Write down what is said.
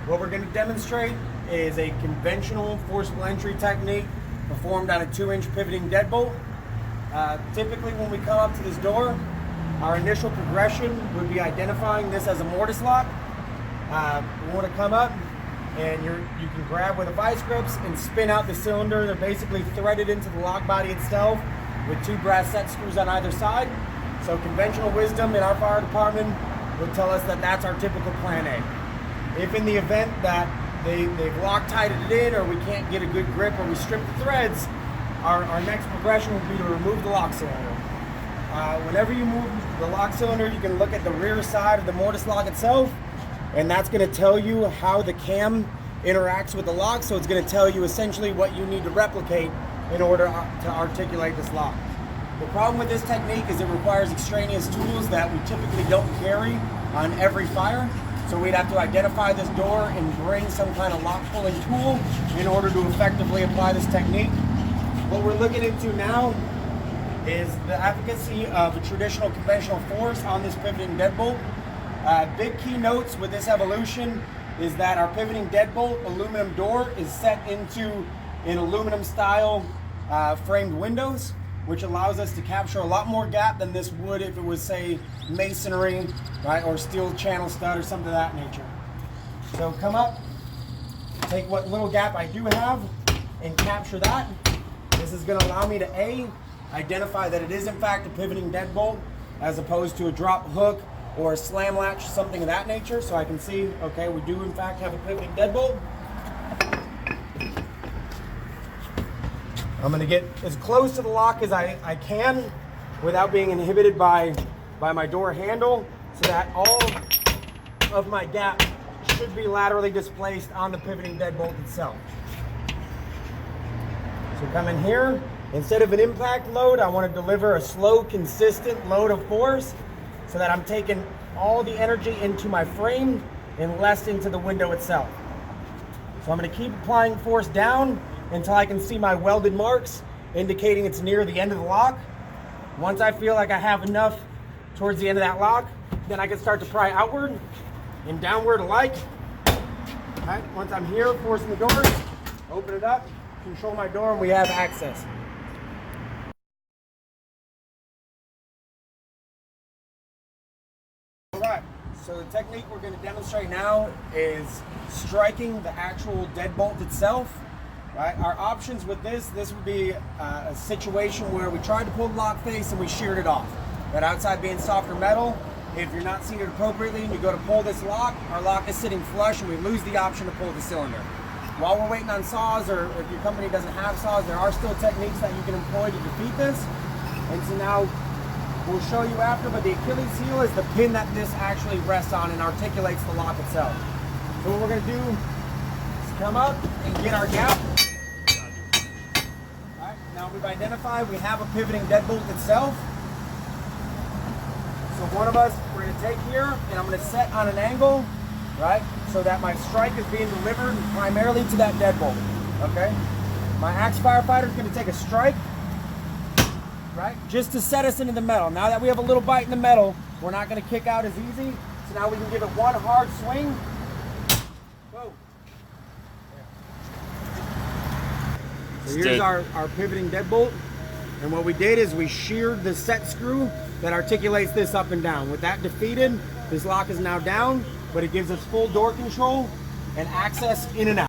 What we're going to demonstrate is a conventional forcible entry technique performed on a 2-inch pivoting deadbolt. Typically when we come up to this door, our initial progression would be identifying this as a mortise lock. We want to come up and you can grab with the vice grips and spin out the cylinder. They're basically threaded into the lock body itself with 2 brass set screws on either side. So conventional wisdom in our fire department would tell us that that's our typical plan A. If in the event that they've Loctited it in, or we can't get a good grip, or we strip the threads, our next progression would be to remove the lock cylinder. Whenever you move the lock cylinder, you can look at the rear side of the mortise lock itself, and that's going to tell you how the cam interacts with the lock. So it's going to tell you essentially what you need to replicate in order to articulate this lock. The problem with this technique is it requires extraneous tools that we typically don't carry on every fire. So we'd have to identify this door and bring some kind of lock pulling tool in order to effectively apply this technique. What we're looking into now is the efficacy of a traditional conventional force on this pivoting deadbolt. Big key notes with this evolution is that our pivoting deadbolt aluminum door is set into an aluminum style framed windows, which allows us to capture a lot more gap than this would if it was, say, masonry, right, or steel channel stud or something of that nature. So come up, take what little gap I do have and capture that. This is going to allow me to A, identify that it is in fact a pivoting deadbolt as opposed to a drop hook or a slam latch, something of that nature. So I can see, okay, we do in fact have a pivoting deadbolt. I'm going to get as close to the lock as I can without being inhibited by my door handle, so that all of my gap should be laterally displaced on the pivoting deadbolt itself. So come in here. Instead of an impact load, I want to deliver a slow, consistent load of force so that I'm taking all the energy into my frame and less into the window itself. So I'm going to keep applying force down until I can see my welded marks indicating it's near the end of the lock. Once I feel like I have enough towards the end of that lock, then I can start to pry outward and downward alike. All right, once I'm here, forcing the door, open it up, control my door, and we have access. All right, so the technique we're going to demonstrate now is striking the actual deadbolt itself. Right, our options with this would be a situation where we tried to pull the lock face and we sheared it off. That outside being softer metal, if you're not seated appropriately and you go to pull this lock, our lock is sitting flush and we lose the option to pull the cylinder. While we're waiting on saws, or if your company doesn't have saws, there are still techniques that you can employ to defeat this. And so now we'll show you after, but the Achilles heel is the pin that this actually rests on and articulates the lock itself. So what we're going to do is come up and get our gap. Now we've identified we have a pivoting deadbolt itself. So one of us, we're going to take here and I'm going to set on an angle, right, so that my strike is being delivered primarily to that deadbolt. Okay? My axe firefighter is going to take a strike, right, just to set us into the metal. Now that we have a little bite in the metal, we're not going to kick out as easy. So now we can give it one hard swing. Whoa. So here's our pivoting deadbolt, and what we did is we sheared the set screw that articulates this up and down. With that defeated, this lock is now down, but it gives us full door control and access in and out.